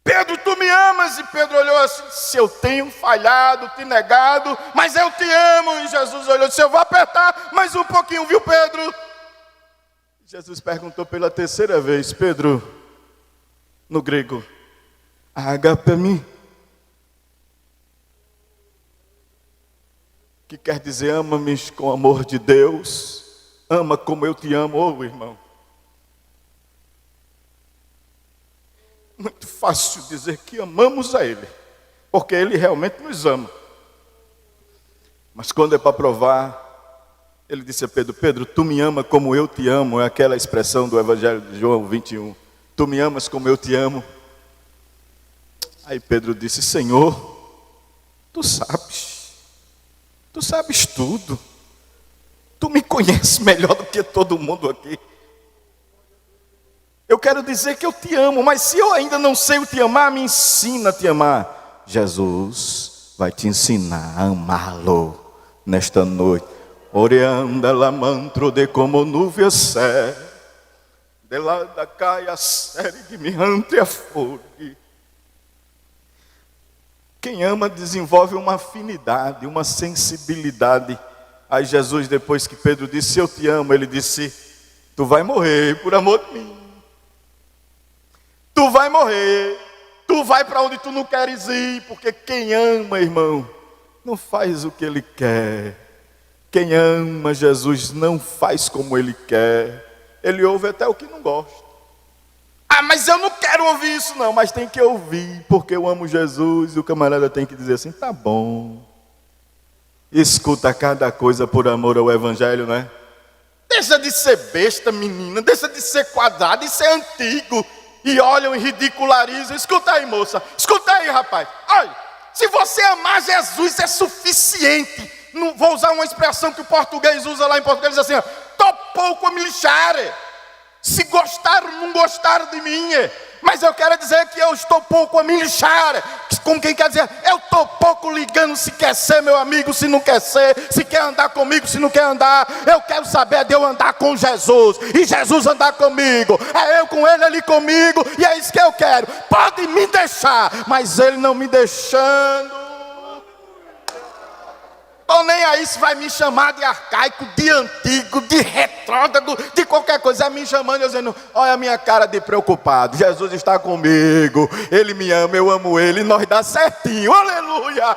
Pedro, tu me amas? E Pedro olhou assim: se eu tenho falhado, te negado, mas eu te amo. E Jesus olhou e disse: eu vou apertar mais um pouquinho, viu, Pedro? Jesus perguntou pela terceira vez: Pedro, no grego, agapemi, que quer dizer ama-me com amor de Deus, ama como eu te amo. Oh, irmão, muito fácil dizer que amamos a Ele, porque Ele realmente nos ama. Mas quando é para provar, Ele disse a Pedro: Pedro, tu me ama como eu te amo. É aquela expressão do Evangelho de João 21. Tu me amas como eu te amo. Aí Pedro disse: Senhor, tu sabes tudo. Tu me conheces melhor do que todo mundo aqui. Eu quero dizer que eu te amo, mas se eu ainda não sei o te amar, me ensina a te amar. Jesus vai te ensinar a amá-lo nesta noite. Oreanda la mantro de como nuvem sé, de lá da caia série de mirante a fogue. Quem ama desenvolve uma afinidade, uma sensibilidade. Aí Jesus, depois que Pedro disse: eu te amo, ele disse: tu vai morrer por amor de mim. Tu vai morrer, tu vai para onde tu não queres ir, porque quem ama, irmão, não faz o que ele quer. Quem ama Jesus não faz como ele quer. Ele ouve até o que não gosta. Ah, mas eu não quero ouvir isso não, mas tem que ouvir, porque eu amo Jesus. E o camarada tem que dizer assim: tá bom. Escuta cada coisa por amor ao Evangelho, né? Deixa de ser besta, menina, deixa de ser quadrado, isso é antigo. E olham e ridicularizam. Escuta aí, moça, escuta aí, rapaz. Olha, se você amar Jesus é suficiente. Não vou usar uma expressão que o português usa lá em Portugal, diz assim: tô pouco a me lixar. Se gostaram, não gostaram de mim. Mas eu quero dizer que eu estou pouco a me lixar. Como quem quer dizer, eu estou pouco ligando se quer ser meu amigo, se não quer ser, se quer andar comigo, se não quer andar. Eu quero saber de eu andar com Jesus e Jesus andar comigo. É eu com ele, ele comigo, e é isso que eu quero. Pode me deixar, mas ele não me deixando. Estou nem aí se vai me chamar de arcaico, de antigo, de retrógrado, de qualquer coisa. É me chamando e dizendo: olha a minha cara de preocupado. Jesus está comigo, Ele me ama, eu amo Ele, e nós dá certinho, aleluia.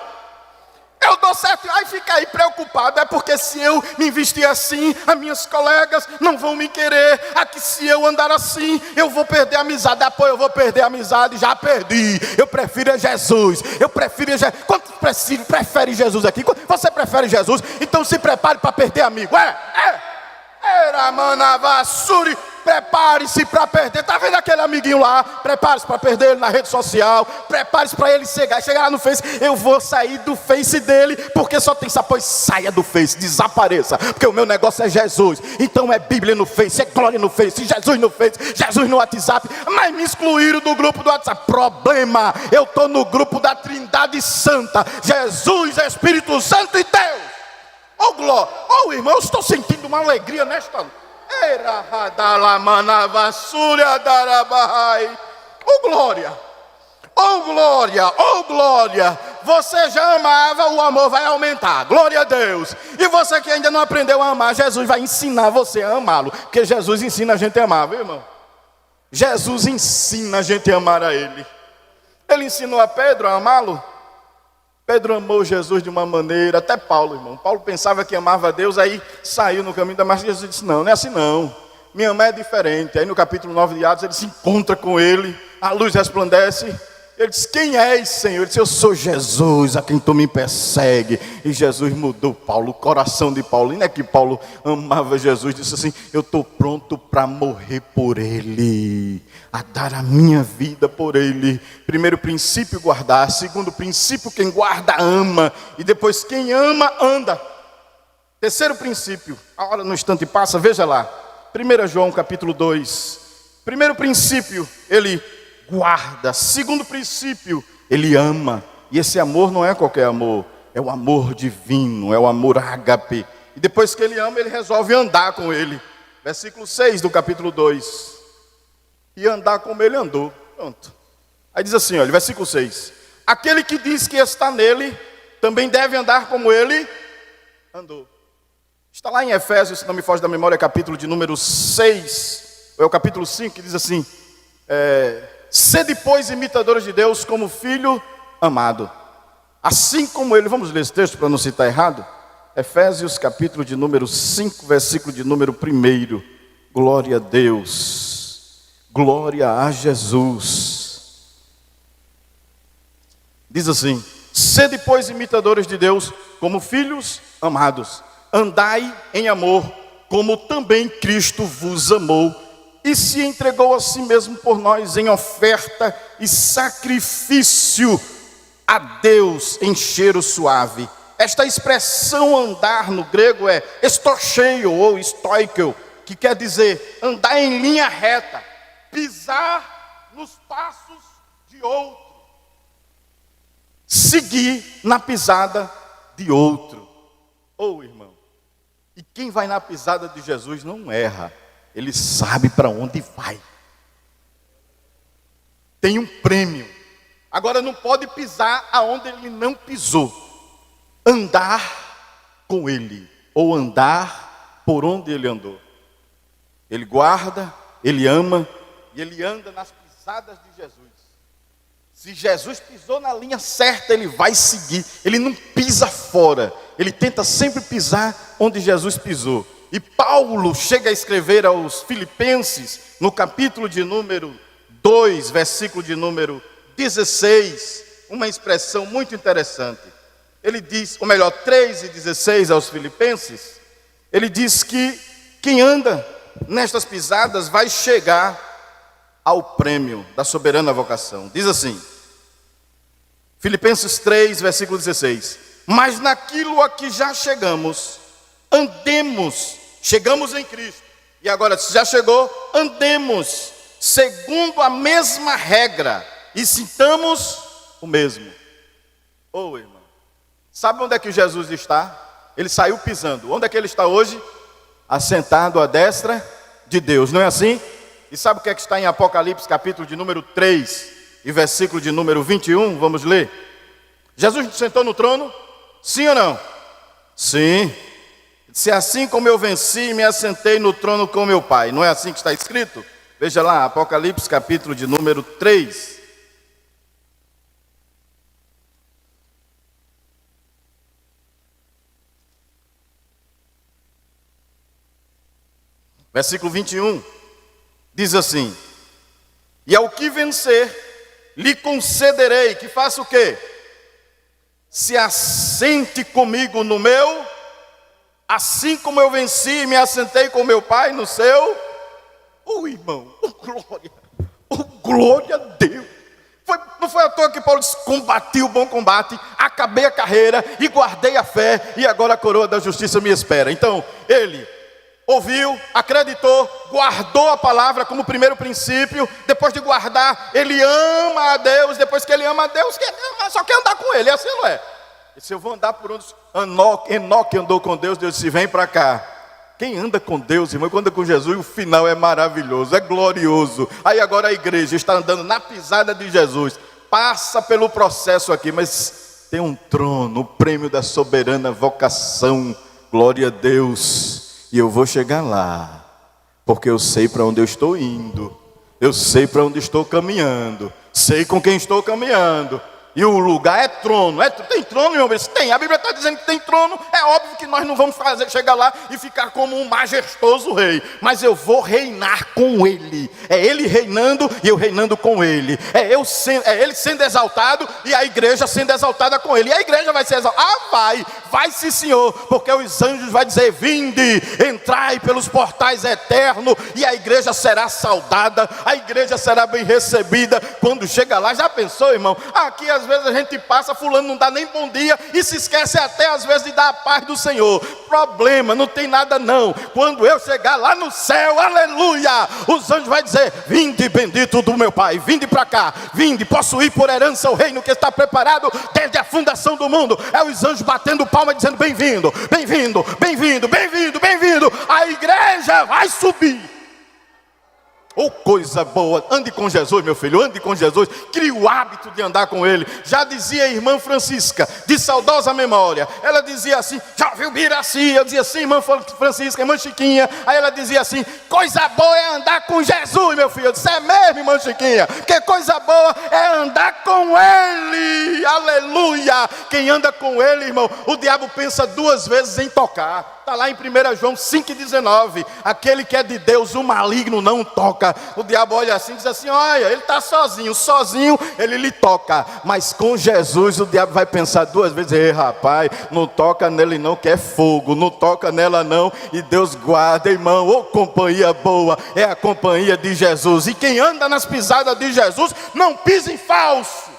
Eu dou certo, aí fica aí preocupado. É porque se eu me investir assim, as minhas colegas não vão me querer. Aqui se eu andar assim, eu vou perder a amizade. Depois eu vou perder a amizade, já perdi. Eu prefiro Jesus. Quantos prefere Jesus aqui? Você prefere Jesus? Então se prepare para perder amigo. Era manavassuri. Prepare-se para perder. Está vendo aquele amiguinho lá? Prepare-se para perder ele na rede social. Prepare-se para ele chegar lá no Face. Eu vou sair do Face dele, porque só tem pois saia do Face, desapareça, porque o meu negócio é Jesus. Então é Bíblia no Face, é glória no Face, Jesus no Face, Jesus no WhatsApp. Mas me excluíram do grupo do WhatsApp. Problema, eu estou no grupo da Trindade Santa, Jesus, Espírito Santo e Deus. Oh glória, oh irmão, eu estou sentindo uma alegria nesta noite. Oh glória, Oh glória, oh glória. Você já amava, o amor vai aumentar, glória a Deus. E você que ainda não aprendeu a amar, Jesus vai ensinar você a amá-lo, porque Jesus ensina a gente a amar, viu irmão? Jesus ensina a gente a amar a Ele. Ele ensinou a Pedro a amá-lo. Pedro amou Jesus de uma maneira, até Paulo, irmão. Paulo pensava que amava a Deus, aí saiu no caminho da mas Jesus disse, não é assim não. Me amar é diferente. Aí no capítulo 9 de Atos, ele se encontra com ele, a luz resplandece. Ele diz, quem és, Senhor? Ele disse, eu sou Jesus, a quem tu me persegue. E Jesus mudou Paulo, o coração de Paulo. E não é que Paulo amava Jesus, disse assim, eu estou pronto para morrer por ele, a dar a minha vida por ele. Primeiro princípio, guardar. Segundo princípio, quem guarda, ama. E depois, quem ama, anda. Terceiro princípio, a hora no instante passa, veja lá. 1 João capítulo 2. Primeiro princípio, ele guarda. Segundo princípio, ele ama. E esse amor não é qualquer amor, é o amor divino, é o amor ágape. E depois que ele ama, ele resolve andar com ele. Versículo 6 do capítulo 2. E andar como ele andou. Pronto. Aí diz assim, olha, versículo 6. Aquele que diz que está nele, também deve andar como ele andou. Está lá em Efésios, se não me foge da memória, capítulo de número 6, ou é o capítulo 5, que diz assim, sede, pois, imitadores de Deus como filho amado. Assim como ele, vamos ler esse texto para não citar errado. Efésios capítulo de número 5, versículo de número 1. Glória a Deus, glória a Jesus. Diz assim, sede, pois, imitadores de Deus como filhos amados. Andai em amor, como também Cristo vos amou e se entregou a si mesmo por nós em oferta e sacrifício a Deus em cheiro suave. Esta expressão andar no grego é estocheio ou estoikel, que quer dizer andar em linha reta, pisar nos passos de outro, seguir na pisada de outro. Oh, irmão, e quem vai na pisada de Jesus não erra, ele sabe para onde vai. Tem um prêmio. Agora não pode pisar aonde ele não pisou. Andar com ele, ou andar por onde ele andou. Ele guarda, ele ama, e ele anda nas pisadas de Jesus. Se Jesus pisou na linha certa, ele vai seguir. Ele não pisa fora. Ele tenta sempre pisar onde Jesus pisou. E Paulo chega a escrever aos Filipenses, no capítulo de número 2, versículo de número 16, uma expressão muito interessante. Ele diz, ou melhor, 3:16 aos Filipenses, ele diz que quem anda nestas pisadas vai chegar ao prêmio da soberana vocação. Diz assim, Filipenses 3, versículo 16. Mas naquilo a que já chegamos, andemos, chegamos em Cristo. E agora, se já chegou, andemos segundo a mesma regra e sintamos o mesmo. Oh, irmão, sabe onde é que Jesus está? Ele saiu pisando. Onde é que ele está hoje? Assentado à destra de Deus, não é assim? E sabe o que é que está em Apocalipse, capítulo de número 3 e versículo de número 21? Vamos ler. Jesus sentou no trono? Sim ou não? Sim. Se assim como eu venci, me assentei no trono com meu Pai. Não é assim que está escrito? Veja lá, Apocalipse, capítulo de número 3. Versículo 21. Diz assim, e ao que vencer, lhe concederei, que faça o quê? Se assente comigo no meu, assim como eu venci e me assentei com meu Pai no seu. Oh, irmão, oh, glória a Deus. Não foi à toa que Paulo disse, combati o bom combate, acabei a carreira e guardei a fé, e agora a coroa da justiça me espera. Então, ele ouviu, acreditou, guardou a palavra como primeiro princípio. Depois de guardar, ele ama a Deus. Depois que ele ama a Deus, só quer andar com ele, é assim, não é? E se eu vou andar por onde Enoque andou com Deus, Deus disse, vem para cá. Quem anda com Deus, irmão, quando anda com Jesus, o final é maravilhoso, é glorioso. Aí agora a igreja está andando na pisada de Jesus. passa pelo processo aqui, mas tem um trono, o prêmio da soberana vocação, glória a Deus, e eu vou chegar lá, porque eu sei para onde eu estou indo, eu sei para onde estou caminhando, sei com quem estou caminhando. E o lugar é trono. Tem trono, meu Deus? Tem. A Bíblia está dizendo que tem trono. É óbvio que nós não vamos chegar lá e ficar como um majestoso rei. Mas eu vou reinar com ele. É ele reinando e eu reinando com ele. É ele sendo exaltado e a igreja sendo exaltada com ele. E a igreja vai ser exaltada. Vai sim, Senhor. Porque os anjos vão dizer: vinde, entrai pelos portais eternos. E a igreja será saudada. A igreja será bem recebida. Quando chega lá, já pensou, irmão? Aqui às vezes a gente passa, fulano não dá nem bom dia e se esquece até às vezes de dar a paz do Senhor. Problema, não tem nada não. Quando eu chegar lá no céu, aleluia, os anjos vão dizer: vinde, bendito do meu Pai, vinde para cá, vinde, possuir por herança o reino que está preparado desde a fundação do mundo. É os anjos batendo palma dizendo: bem-vindo, bem-vindo, bem-vindo, bem-vindo, bem-vindo. A igreja vai subir. Oh, coisa boa, ande com Jesus, meu filho, ande com Jesus, crie o hábito de andar com ele. Já dizia a irmã Francisca, de saudosa memória, ela dizia assim: já viu Biraci? Eu dizia assim: irmã Francisca, irmã Chiquinha. Aí ela dizia assim: coisa boa é andar com Jesus, meu filho. Eu disse: é mesmo, irmã Chiquinha, que coisa boa é andar com ele, aleluia. Quem anda com ele, irmão, o diabo pensa duas vezes em tocar. Está lá em 1 João 5,19, aquele que é de Deus, o maligno não toca. O diabo olha assim e diz assim: olha, ele está sozinho ele lhe toca. Mas com Jesus o diabo vai pensar duas vezes: ei, rapaz, não toca nele não, que é fogo, não toca nela não. E Deus guarda, irmão, ô companhia boa, é a companhia de Jesus. E quem anda nas pisadas de Jesus, não pisa em falso.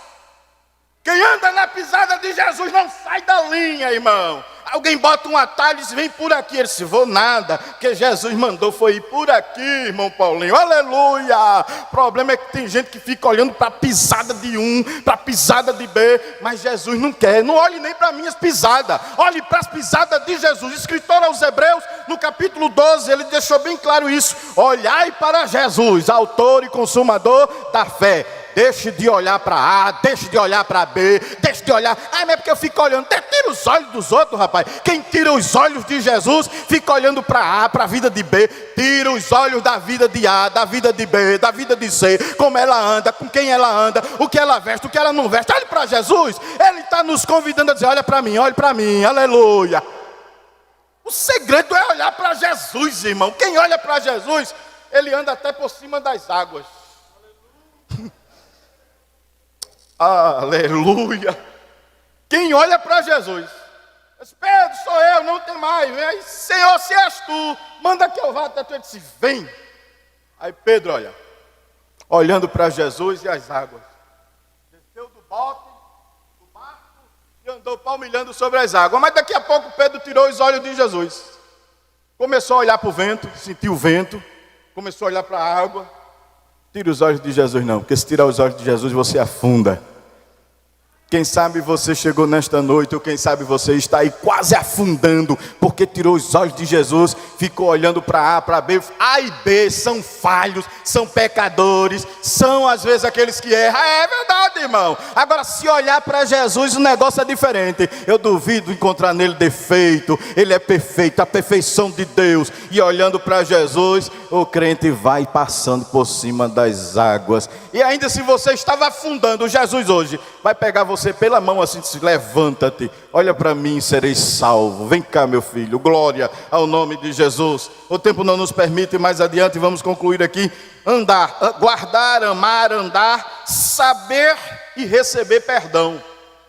Quem anda na pisada de Jesus não sai da linha, irmão. Alguém bota um atalho e diz: vem por aqui. Ele disse: vou nada, que Jesus mandou foi ir por aqui, irmão Paulinho, aleluia. O problema é que tem gente que fica olhando para a pisada de um, para a pisada de B, mas Jesus não quer. Não olhe nem para minhas pisadas, olhe para as pisadas de Jesus. O escritor aos Hebreus, no capítulo 12, ele deixou bem claro isso: olhai para Jesus, autor e consumador da fé. Deixe de olhar para A, deixe de olhar para B, deixe de olhar. Mas é porque eu fico olhando. Tira os olhos dos outros, rapaz. Quem tira os olhos de Jesus, fica olhando para A, para a vida de B. Tira os olhos da vida de A, da vida de B, da vida de C. Como ela anda, com quem ela anda, o que ela veste, o que ela não veste. Olhe para Jesus. Ele está nos convidando a dizer: olha para mim, aleluia. O segredo é olhar para Jesus, irmão. Quem olha para Jesus, ele anda até por cima das águas. Aleluia. Quem olha para Jesus, diz: Pedro, sou eu, não tem mais. Vem. Senhor, se és tu, manda que eu vá até tu. Ele disse: vem. Aí Pedro, olha, olhando para Jesus e as águas, desceu do barco e andou palmilhando sobre as águas. Mas daqui a pouco Pedro tirou os olhos de Jesus, começou a olhar para o vento, sentiu o vento, começou a olhar para a água. Tira os olhos de Jesus não, porque se tirar os olhos de Jesus você afunda. Quem sabe você chegou nesta noite, ou quem sabe você está aí quase afundando, porque tirou os olhos de Jesus, ficou olhando para A, para B. A e B são falhos, são pecadores, são às vezes aqueles que erram. É verdade, irmão. Agora, se olhar para Jesus, o negócio é diferente. Eu duvido encontrar nele defeito. Ele é perfeito, a perfeição de Deus. E olhando para Jesus, o crente vai passando por cima das águas. E ainda se você estava afundando, Jesus hoje vai pegar você pela mão assim, diz: levanta-te, olha para mim, sereis salvo. Vem cá, meu filho, glória ao nome de Jesus. O tempo não nos permite, mais adiante vamos concluir aqui. Andar, guardar, amar, andar, saber e receber perdão.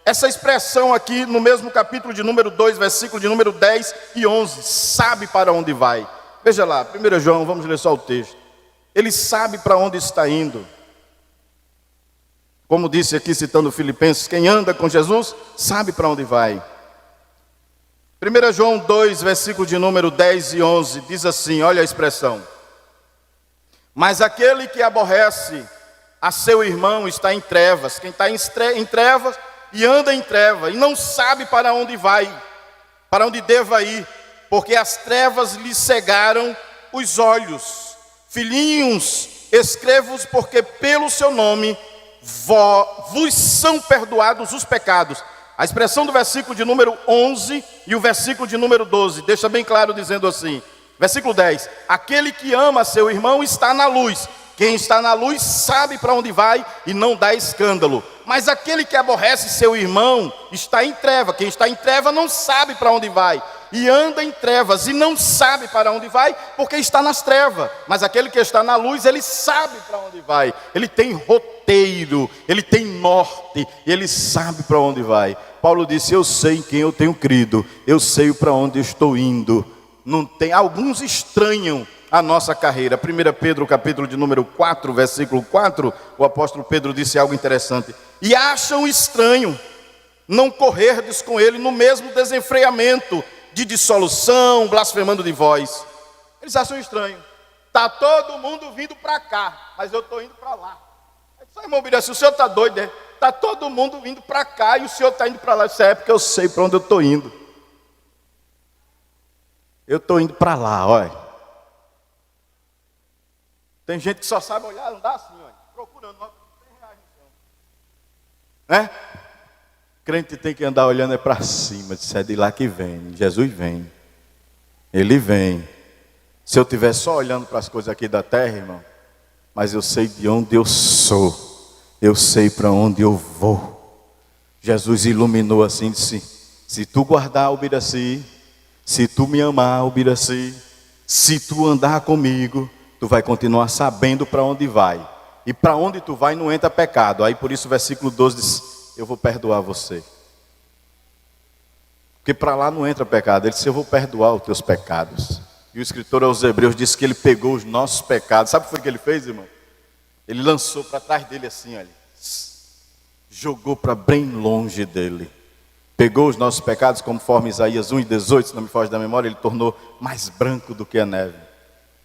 Essa expressão aqui no mesmo capítulo de número 2, versículo de número 10 e 11, sabe para onde vai. Veja lá, 1 João, vamos ler só o texto. Ele sabe para onde está indo. Como disse aqui, citando Filipenses, quem anda com Jesus, sabe para onde vai. 1 João 2, versículo de número 10 e 11, diz assim, olha a expressão. Mas aquele que aborrece a seu irmão está em trevas. Quem está em trevas e anda em trevas, e não sabe para onde vai, para onde deva ir, porque as trevas lhe cegaram os olhos. Filhinhos, escrevo-vos porque pelo seu nome vos são perdoados os pecados. A expressão do versículo de número 11 e o versículo de número 12 deixa bem claro dizendo assim, versículo 10, aquele que ama seu irmão está na luz, quem está na luz sabe para onde vai e não dá escândalo, mas aquele que aborrece seu irmão está em treva, quem está em treva não sabe para onde vai, e anda em trevas e não sabe para onde vai, porque está nas trevas, mas aquele que está na luz, ele sabe para onde vai, ele tem roteiro, ele tem norte, e ele sabe para onde vai. Paulo disse, eu sei em quem eu tenho crido, eu sei para onde estou indo. Não tem, alguns estranham a nossa carreira. 1 Pedro, capítulo de número 4, versículo 4, o apóstolo Pedro disse algo interessante, e acham estranho não correrdes com ele no mesmo desenfreamento de dissolução, blasfemando de vós. Eles acham estranho. Está todo mundo vindo para cá, mas eu estou indo para lá. Só irmão Biraci, o senhor está doido, né? Está todo mundo vindo para cá e o senhor está indo para lá. Isso é porque eu sei para onde eu estou indo. Eu estou indo para lá, olha. Tem gente que só sabe olhar, andar assim, olha, procurando, não tem reais no chão. Né? Crente tem que andar olhando para cima, disse, é de lá que vem, Jesus vem, Ele vem. Se eu estiver só olhando para as coisas aqui da terra, irmão, mas eu sei de onde eu sou, eu sei para onde eu vou. Jesus iluminou assim, disse, se tu guardar o Biraci, se tu me amar o Biraci, se tu andar comigo, tu vai continuar sabendo para onde vai, e para onde tu vai não entra pecado. Aí por isso o versículo 12 diz, eu vou perdoar você. Porque para lá não entra pecado. Ele disse, eu vou perdoar os teus pecados. E o escritor aos Hebreus disse que ele pegou os nossos pecados. Sabe o que foi que ele fez, irmão? Ele lançou para trás dele assim, olha. Jogou para bem longe dele. Pegou os nossos pecados, conforme Isaías 1:18, se não me foge da memória, ele tornou mais branco do que a neve.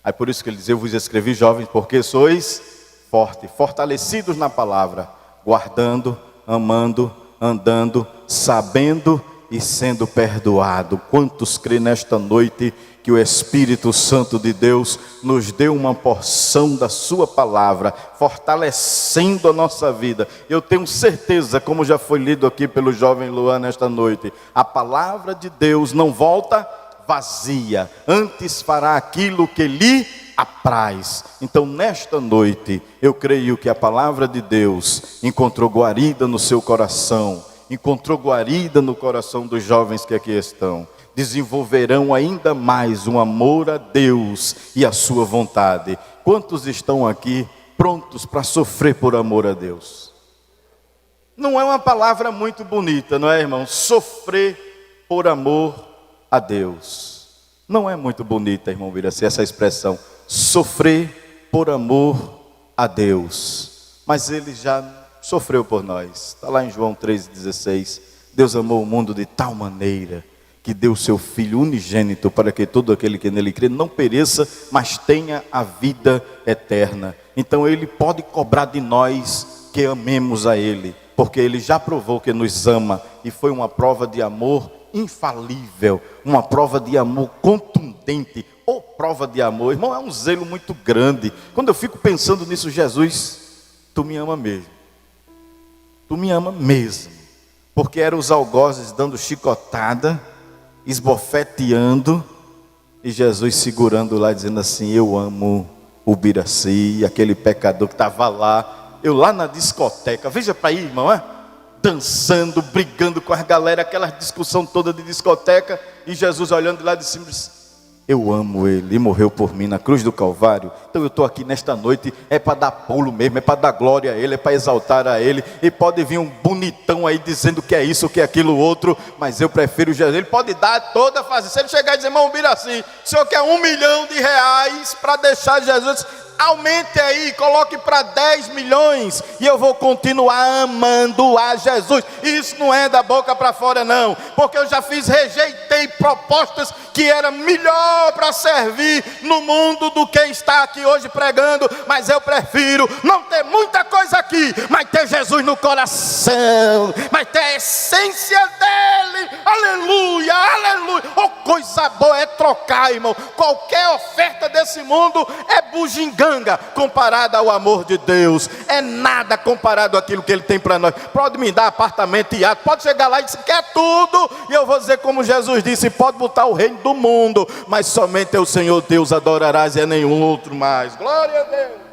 Aí por isso que ele diz, eu vos escrevi, jovens, porque sois fortes, fortalecidos na palavra, guardando, amando, andando, sabendo e sendo perdoado. Quantos crê nesta noite que o Espírito Santo de Deus nos deu uma porção da sua palavra, fortalecendo a nossa vida? Eu tenho certeza, como já foi lido aqui pelo jovem Luan nesta noite, a palavra de Deus não volta vazia, antes fará aquilo que lhe apraz. Então nesta noite eu creio que a palavra de Deus encontrou guarida no seu coração, encontrou guarida no coração dos jovens que aqui estão. Desenvolverão ainda mais um amor a Deus e a sua vontade. Quantos estão aqui prontos para sofrer por amor a Deus? Não é uma palavra muito bonita, não é, irmão? Sofrer por amor a Deus. Não é muito bonita, irmão Biraci, essa expressão. Sofrer por amor a Deus. Mas Ele já sofreu por nós. Está lá em João 3,16. Deus amou o mundo de tal maneira que deu o seu Filho unigênito para que todo aquele que nele crê não pereça, mas tenha a vida eterna. Então Ele pode cobrar de nós que amemos a Ele, porque Ele já provou que nos ama, e foi uma prova de amor infalível, uma prova de amor contundente, ou prova de amor. Irmão, é um zelo muito grande. Quando eu fico pensando nisso, Jesus, tu me ama mesmo, tu me ama mesmo, porque eram os algozes dando chicotada, esbofeteando, e Jesus segurando lá, dizendo assim, eu amo o Biraci, aquele pecador que estava lá, eu lá na discoteca, veja para aí, irmão, dançando, brigando com as galera, aquela discussão toda de discoteca, e Jesus olhando de lá de cima, disse, eu amo Ele, e morreu por mim na cruz do Calvário. Então eu estou aqui nesta noite, é para dar pulo mesmo, é para dar glória a Ele, é para exaltar a Ele. E pode vir um bonitão aí dizendo que é isso, que é aquilo outro, mas eu prefiro Jesus. Ele pode dar toda a fase. Se ele chegar e dizer, irmão Biraci, o senhor quer R$1 milhão para deixar Jesus, aumente aí, coloque para 10 milhões, e eu vou continuar amando a Jesus. Isso não é da boca para fora não, porque eu já rejeitei propostas que era melhor para servir no mundo do que estar aqui hoje pregando, mas eu prefiro não ter muita coisa aqui, mas ter Jesus no coração, mas ter a essência dele. Aleluia, aleluia. Oh, coisa boa é trocar, irmão. Qualquer oferta desse mundo é bugiganga comparada ao amor de Deus, é nada comparado àquilo que ele tem para nós. Pode me dar apartamento e ato, pode chegar lá e dizer que quer tudo, e eu vou dizer como Jesus disse: pode botar o reino do mundo, mas somente é o Senhor Deus adorarás e a nenhum outro mais. Glória a Deus.